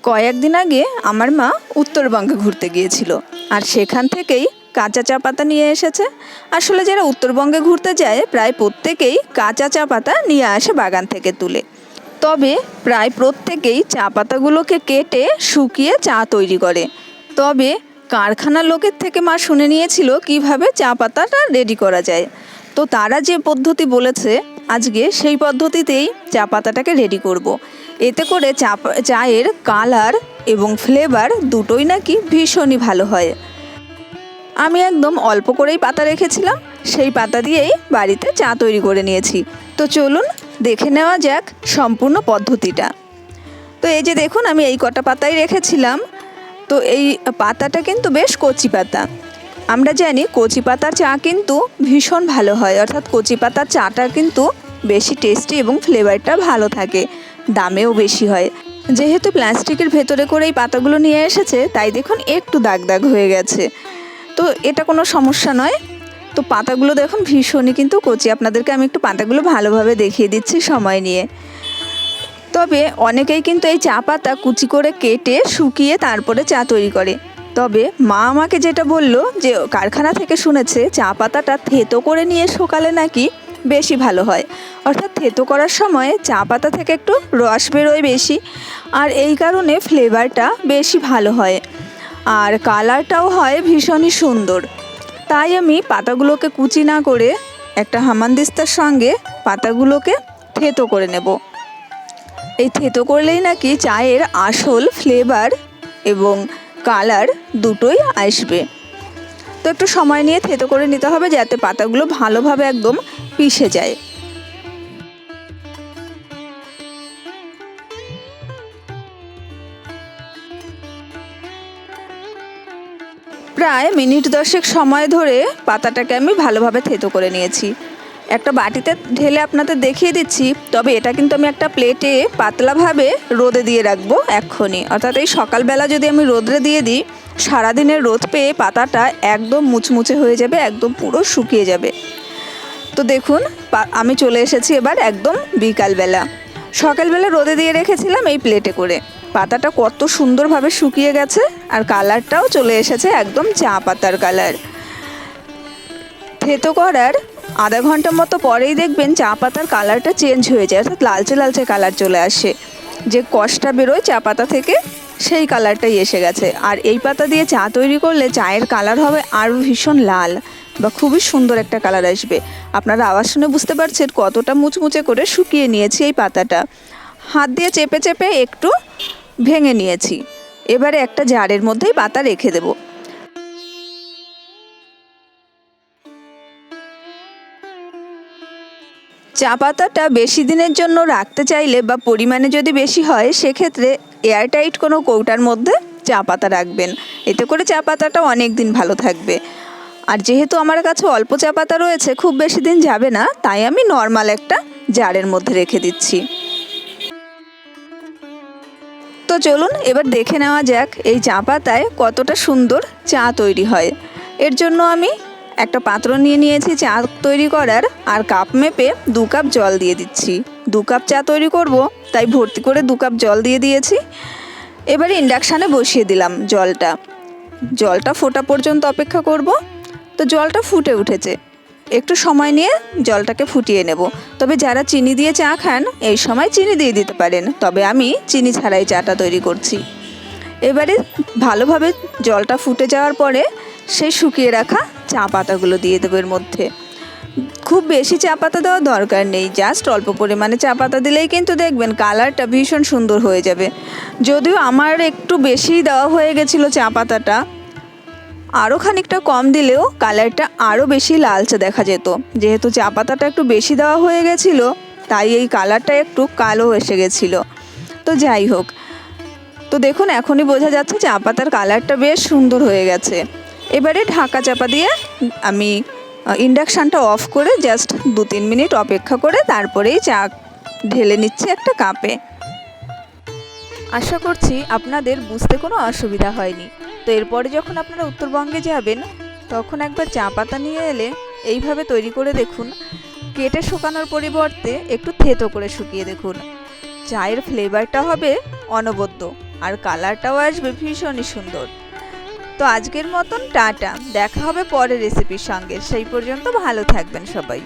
কয়েকদিন আগে আমার মা উত্তরবঙ্গে ঘুরতে গিয়েছিল, আর সেখান থেকেই কাঁচা চা পাতা নিয়ে এসেছে। আসলে যারা উত্তরবঙ্গে ঘুরতে যায় প্রায় প্রত্যেকেই কাঁচা চা পাতা নিয়ে আসে বাগান থেকে তুলে। তবে প্রায় প্রত্যেকেই চা পাতাগুলোকে কেটে শুকিয়ে চা তৈরি করে। তবে কারখানার লোকের থেকে মা শুনে নিয়েছিল কিভাবে চা পাতাটা রেডি করা যায়। তো তারা যে পদ্ধতি বলেছে আজকে সেই পদ্ধতিতেই চা পাতাটাকে রেডি করব। এতে করে চায়ের কালার এবং ফ্লেভার দুটোই নাকি ভীষণই ভালো হয়। আমি একদম অল্প করেই পাতা রেখেছিলাম, সেই পাতা দিয়েই বাড়িতে চা তৈরি করে নিয়েছি। তো চলুন দেখে নেওয়া যাক সম্পূর্ণ পদ্ধতিটা। তো এই যে দেখুন, আমি এই কটা পাতাই রেখেছিলাম। তো এই পাতাটা কিন্তু বেশ কচি পাতা। আমরা জানি কচি পাতার চা কিন্তু ভীষণ ভালো হয়, অর্থাৎ কচি পাতার চাটা কিন্তু বেশি টেস্টি এবং ফ্লেভারটা ভালো থাকে, দামেও বেশি হয়। যেহেতু প্লাস্টিকের ভেতরে করে এই পাতাগুলো নিয়ে এসেছে, তাই দেখুন একটু দাগ দাগ হয়ে গেছে। তো এটা কোনো সমস্যা নয়। তো পাতাগুলো দেখুন ভীষণই কিন্তু কচি। আপনাদেরকে আমি একটু পাতাগুলো ভালোভাবে দেখিয়ে দিচ্ছি সময় নিয়ে। তবে অনেকেই কিন্তু এই চা পাতা কুচি করে কেটে শুকিয়ে তারপরে চা তৈরি করে। তবে মা আমাকে যেটা বলল যে কারখানা থেকে শুনেছে চা পাতাটা থেতো করে নিয়ে শুকালে নাকি বেশি ভালো হয়। অর্থাৎ থেতো করার সময় চা পাতা থেকে একটু রস বেরোয় বেশি, আর এই কারণে ফ্লেভারটা বেশি ভালো হয়, আর কালারটাও হয় ভীষণই সুন্দর। তাই আমি পাতাগুলোকে কুচি না করে একটা হামানদিস্তার সঙ্গে পাতাগুলোকে থেতো করে নেব। এই থেতো করলেই নাকি চায়ের আসল ফ্লেভার এবং কালার দুটোই আসবে। তো একটু সময় নিয়ে থেতো করে নিতে হবে যাতে পাতাগুলো ভালোভাবে একদম পিষে যায়। প্রায় মিনিট 10 সময় ধরে পাতাটাকে আমি ভালোভাবে থেতো করে নিয়েছি। একটা বাটিতে ঢেলে আপনাদের দেখিয়ে দিচ্ছি। তবে এটা কিন্তু আমি একটা প্লেটে পাতলাভাবে রোদে দিয়ে রাখবো এক্ষুনি। অর্থাৎ এই সকালবেলা যদি আমি রোদে দিয়ে দিই, সারাদিনের রোদ পেয়ে পাতাটা একদম মুচমুচে হয়ে যাবে, একদম পুরো শুকিয়ে যাবে। তো দেখুন আমি চলে এসেছি এবার একদম বিকালবেলা। সকালবেলা রোদে দিয়ে রেখেছিলাম এই প্লেটে করে। পাতাটা কত সুন্দরভাবে শুকিয়ে গেছে, আর কালারটাও চলে এসেছে একদম চা পাতার কালার। থেতো করার আধা ঘন্টা মতো পরেই দেখবেন চা পাতার কালারটা চেঞ্জ হয়ে যায়, অর্থাৎ লালচে লালচে কালার চলে আসে। যে কষটা বেরোয় চা পাতা থেকে সেই কালারটাই এসে গেছে। আর এই পাতা দিয়ে চা তৈরি করলে চায়ের কালার হবে আরও ভীষণ লাল বা খুবই সুন্দর একটা কালার আসবে। আপনারা আওয়াজ শুনে বুঝতে পারছেন কতটা মুচমুচে করে শুকিয়ে নিয়েছি এই পাতাটা। হাত দিয়ে চেপে চেপে একটু ভেঙে নিয়েছি। এবারে একটা জারের মধ্যেই পাতা রেখে দেব। চা পাতাটা বেশি দিনের জন্য রাখতে চাইলে বা পরিমাণে যদি বেশি হয়, সেক্ষেত্রে এয়ারটাইট কোনো কৌটার মধ্যে চা পাতা রাখবেন। এতে করে চা পাতাটা অনেক দিন ভালো থাকবে। আর যেহেতু আমার কাছে অল্প চা পাতা রয়েছে, খুব বেশি দিন যাবে না, তাই আমি নর্মাল একটা জারের মধ্যে রেখে দিচ্ছি। তো চলুন এবার দেখে নেওয়া যাক এই চা পাতায় কতটা সুন্দর চা তৈরি হয়। এর জন্য আমি একটা পাত্র নিয়ে নিয়েছি চা তৈরি করার, আর কাপ মেপে 2 কাপ জল দিয়ে দিচ্ছি। 2 কাপ চা তৈরি করব, তাই ভর্তি করে 2 কাপ জল দিয়ে দিয়েছি। এবারে ইন্ডাকশানে বসিয়ে দিলাম জলটা ফোটা পর্যন্ত অপেক্ষা করব। তো জলটা ফুটে উঠেছে, একটু সময় নিয়ে জলটাকে ফুটিয়ে নেব। তবে যারা চিনি দিয়ে চা খান এই সময় চিনি দিয়ে দিতে পারেন, তবে আমি চিনি ছাড়াই চাটা তৈরি করছি। এবারে ভালোভাবে জলটা ফুটে যাওয়ার পরে সেই শুকিয়ে রাখা চা পাতাগুলো দিয়ে দেবো এর মধ্যে। খুব বেশি চা পাতা দেওয়ার দরকার নেই, জাস্ট অল্প পরিমাণে চা পাতা দিলেই কিন্তু দেখবেন কালারটা ভীষণ সুন্দর হয়ে যাবে। যদিও আমার একটু বেশি দেওয়া হয়ে গেছিলো চা পাতাটা, আরও খানিকটা কম দিলেও কালারটা আরও বেশি লালচে দেখা যেত। যেহেতু চা পাতাটা একটু বেশি দেওয়া হয়ে গেছিলো, তাই এই কালারটা একটু কালো এসে গেছিলো। তো যাই হোক, তো দেখুন এখনই বোঝা যাচ্ছে চা পাতার কালারটা বেশ সুন্দর হয়ে গেছে। এবারে ঢাকা চাপা দিয়ে আমি ইন্ডাকশানটা অফ করে জাস্ট 2-3 মিনিট অপেক্ষা করে তারপরেই চা ঢেলে নিচ্ছি একটা কাপে। আশা করছি আপনাদের বুঝতে কোনো অসুবিধা হয়নি। তো এরপরে যখন আপনারা উত্তরবঙ্গে যাবেন, তখন একবার চা পাতা নিয়ে এলে এইভাবে তৈরি করে দেখুন। কেটে শুকানোর পরিবর্তে একটু থেতো করে শুকিয়ে দেখুন, চায়ের ফ্লেভারটা হবে অনবদ্য। আর কালারটাও আসবে ভীষণই সুন্দর। তো আজকের মতন টাটা, দেখা হবে পরের রেসিপির সঙ্গে, সেই পর্যন্ত ভালো থাকবেন সবাই।